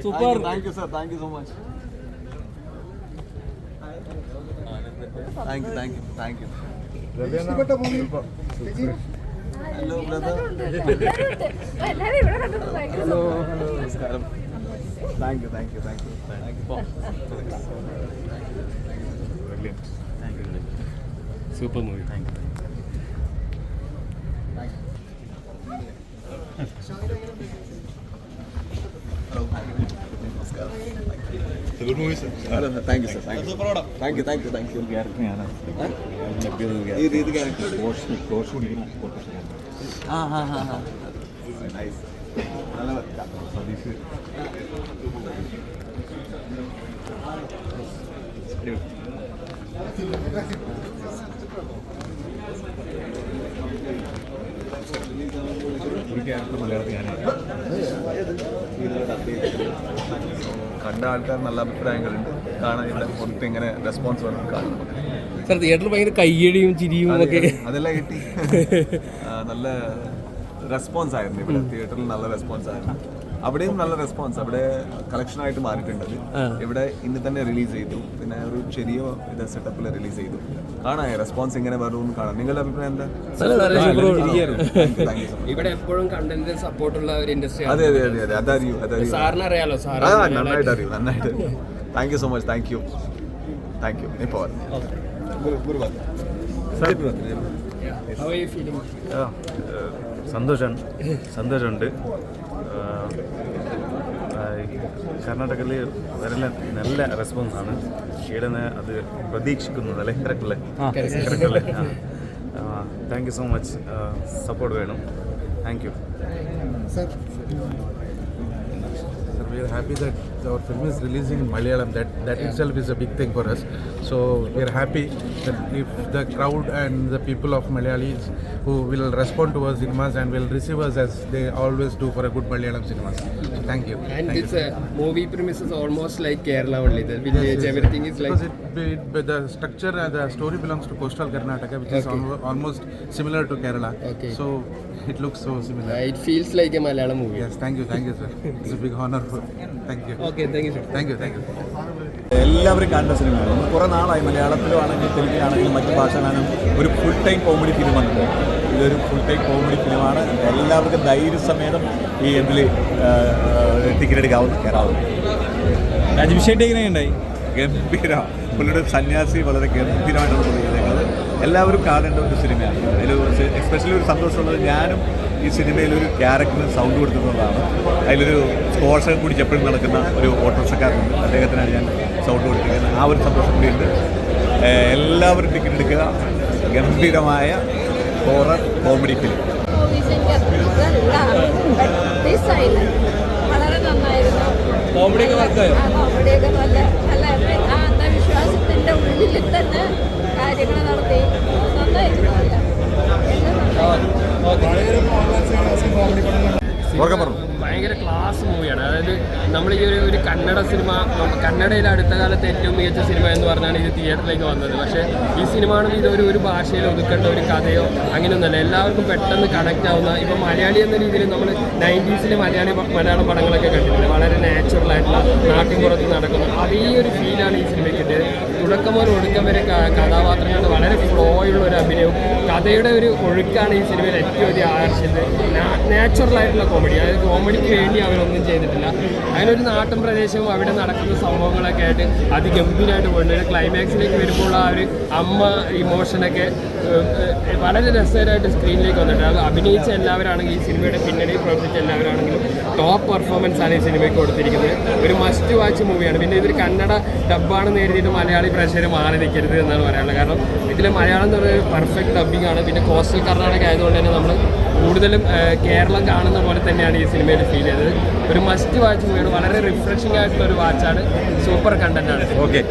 Super. Thank you sir, thank you so much. Thank you thank you thank you. Hello brother. Hello നമസ്കാരം. Thank you thank you thank you thank you. Super movie. Thank you. Good movie, sir. Thank you, sir. Thank you. Thank you, thank you, thank you. ഈ രീതി character. Nice. നല്ല സതീഷ്. ഒരു character മലയാളത്തിൽ കണ്ട ആൾക്കാർ നല്ല അഭിപ്രായങ്ങളുണ്ട്. കാണാൻ ഇവിടെ പുറത്ത് ഇങ്ങനെ റെസ്പോൺസ് വന്നു കാണുമ്പോൾ സാർ തിയേറ്ററിൽ ഭയങ്കര കയ്യടിയും ചിരിയും ഒക്കെ അതെല്ലാം കിട്ടി. നല്ല റെസ്പോൺസ് ആയിരുന്നു ഇവിടെ തിയേറ്ററിൽ. നല്ല റെസ്പോൺസ് ആയിരുന്നു. അവിടെയും നല്ല റെസ്പോൺസ്. അവിടെ കളക്ഷനായിട്ട് മാറിയിട്ടുണ്ട്. ഇവിടെ ഇന്ന് തന്നെ റിലീസ് ചെയ്തു. പിന്നെ ഒരു ചെറിയ ഇത് സെറ്റപ്പിൽ റിലീസ് ചെയ്തു. കാണാം റെസ്പോൺസ് എങ്ങനെ വരുമെന്ന് കാണാം. നിങ്ങളുടെ അഭിപ്രായം എന്താ? ഇവിടെ എപ്പോഴും കണ്ടന്റ് സപ്പോർട്ടുള്ള ഒരു ഇൻഡസ്ട്രി. അതെ അതെ അതെ അതെ അതറിയൂ അതറിയൂ. സാറിന് അറിയാലോ. നന്നായിട്ട് അറിയൂ നന്നായിട്ട്. Thank you so much. Thank you thank you. ഇപ്പോൾ സന്തോഷമുണ്ട്. കർണാടകയിൽ വളരെ നല്ല റെസ്പോൺസാണ്. ഇവിടെ അത് പ്രതീക്ഷിക്കുന്നതല്ലേ കറക്റ്റല്ലേ? Thank you so much. Support വേണം. Thank you. Sir, we are happy that our film is releasing in Malayalam. That itself is a big thing for us. So we are happy that if the crowd and the people of Malayalis who will respond to our cinemas and will receive us as they always do for a good Malayalam cinemas. So thank you. And this movie premise is almost like Kerala only. The village, everything is like. Because the structure and the story belongs to coastal Karnataka, which is almost similar to Kerala. Okay. So it looks so similar. It feels like a Malayalam movie. Yes, thank you, sir. It's a big honor. Thank you. Okay, thank you, sir. Thank you. എല്ലാവരും കാണേണ്ട സിനിമയാണ്. നമ്മൾ കുറേ നാളായി മലയാളത്തിലാണെങ്കിൽ തെലുങ്കിലാണെങ്കിലും മറ്റ് ഭാഷകളാണെങ്കിലും ഒരു full time comedy film വന്നത്. ഇതൊരു ഫുൾ ടൈം കോമഡി ഫിലിമാണ്. എല്ലാവർക്കും ധൈര്യസമേതം ഈ ഇതിൽ ടിക്കറ്റ് എടുക്കാവുന്ന കയറാവുന്നു. രാജീവ് ഷെട്ടി എങ്ങനെയുണ്ടായി? ഗംഭീരം. പുള്ളിയുടെ സന്യാസി വളരെ ഗംഭീരമായിട്ടാണ് പുള്ളിയത്. എല്ലാവരും കാണേണ്ട ഒരു സിനിമയാണ്. അതിൽ എസ്പെഷ്യലി ഒരു സന്തോഷമുള്ളത് ഞാനും ഈ സിനിമയിലൊരു ക്യാരക്ടറിന് സൗണ്ട് കൊടുക്കുന്നതാണ്. അതിലൊരു സ്കോർഷൻ കുടിച്ച് എപ്പോഴും നടക്കുന്ന ഒരു ഓട്ടോറിക്ഷക്കാരുണ്ട്. അദ്ദേഹത്തിനാണ് ഞാൻ സൗണ്ട് കൊടുത്തിരിക്കുന്നത്. ആ ഒരു സന്തോഷം കൂടിയുണ്ട്. എല്ലാവരും ടിക്കറ്റ് എടുക്കുക. ഗംഭീരമായ ഹൊറർ കോമഡി ഫിലിം. വളരെ നന്നായിരുന്നു. കോമഡിയൊക്കെ വർക്കായോ? കോമഡിയൊക്കെ നല്ല ആ അന്ധവിശ്വാസത്തിന്റെ ഉള്ളിൽ തന്നെ കാര്യങ്ങൾ നടത്തി നന്നായിരുന്നു. ഭയങ്കര ക്ലാസ് മൂവിയാണ്. അതായത് നമ്മൾ ഈ ഒരു കന്നഡ സിനിമ, കന്നഡയിൽ അടുത്ത കാലത്ത് ഏറ്റവും മികച്ച സിനിമ എന്ന് പറഞ്ഞാണ് ഇത് തിയേറ്ററിലേക്ക് വന്നത്. പക്ഷേ ഈ സിനിമ ആണെങ്കിൽ ഇതൊരു ഒരു ഭാഷയിൽ ഒതുക്കേണ്ട ഒരു കഥയോ അങ്ങനെയൊന്നുമല്ല. എല്ലാവർക്കും പെട്ടെന്ന് കണക്റ്റ് ആവുന്ന, ഇപ്പം മലയാളി എന്ന രീതിയിൽ നമ്മൾ 90s മലയാളം പടങ്ങളൊക്കെ കണ്ടിട്ടുണ്ട്. വളരെ നാച്ചുറൽ ആയിട്ടുള്ള നാട്ടിൻപുറത്ത് നടക്കുന്ന അതേ ഒരു ഫീലാണ് ഈ സിനിമയ്ക്ക് കിട്ടിയത്. തുടക്കം മുതൽ ഒടുക്കം വരെ കഥാപാത്രങ്ങളുടെ വളരെ ഫ്ലോയുള്ള ഒരു അഭിനയവും കഥയുടെ ഒരു ഒഴുക്കാണ് ഈ സിനിമയിൽ ഏറ്റവും അധികം ആകർഷിച്ചത്. നാച്ചുറലായിട്ടുള്ള കോമഡി, അതായത് കോമഡിക്ക് വേണ്ടി അവരൊന്നും ചെയ്തിട്ടില്ല. അതിനൊരു നാട്ടിൻ പ്രദേശവും അവിടെ നടക്കുന്ന സംഭവങ്ങളൊക്കെ ആയിട്ട് അതിഗംഭീരമായിട്ട് പോയിട്ടുണ്ട്. ഒരു ക്ലൈമാക്സിലേക്ക് വരുമ്പോൾ ആ ഒരു അമ്മ ഇമോഷനൊക്കെ വളരെ രസകരമായിട്ട് സ്ക്രീനിലേക്ക് വന്നിട്ടുണ്ട്. അത് അഭിനയിച്ച എല്ലാവരാണെങ്കിലും ഈ സിനിമയുടെ പിന്നണിയിൽ പ്രവർത്തിച്ച എല്ലാവരാണെങ്കിലും ടോപ്പ് പെർഫോമൻസാണ് ഈ സിനിമയ്ക്ക് കൊടുത്തിരിക്കുന്നത്. ഒരു മസ്റ്റ് വാച്ച് മൂവിയാണ്. പിന്നെ ഇതൊരു കന്നഡ ഡബ്ബാണെന്ന് എഴുതിയിട്ട് മലയാളി പ്രേക്ഷകർ മാറി നിൽക്കരുത് എന്നാണ് പറയാനുള്ളത്. കാരണം ഇതിൽ മലയാളം എന്ന് പറയുന്നത് പെർഫെക്റ്റ് ഡബ്ബിംഗ് ആണ്. പിന്നെ കോസ്റ്റൽ കർണാടക ആയതുകൊണ്ട് തന്നെ നമ്മൾ കൂടുതലും കേരളം കാണുന്ന പോലെ തന്നെയാണ് ഈ സിനിമയിൽ ഫീൽ ചെയ്തത്. ഒരു മസ്റ്റ് വാച്ച് മൂവിയാണ്. വളരെ റിഫ്രഷിംഗ് ആയിട്ടുള്ള ഒരു വാച്ചാണ്. സൂപ്പർ കണ്ടന്റാണ്. ഓക്കെ.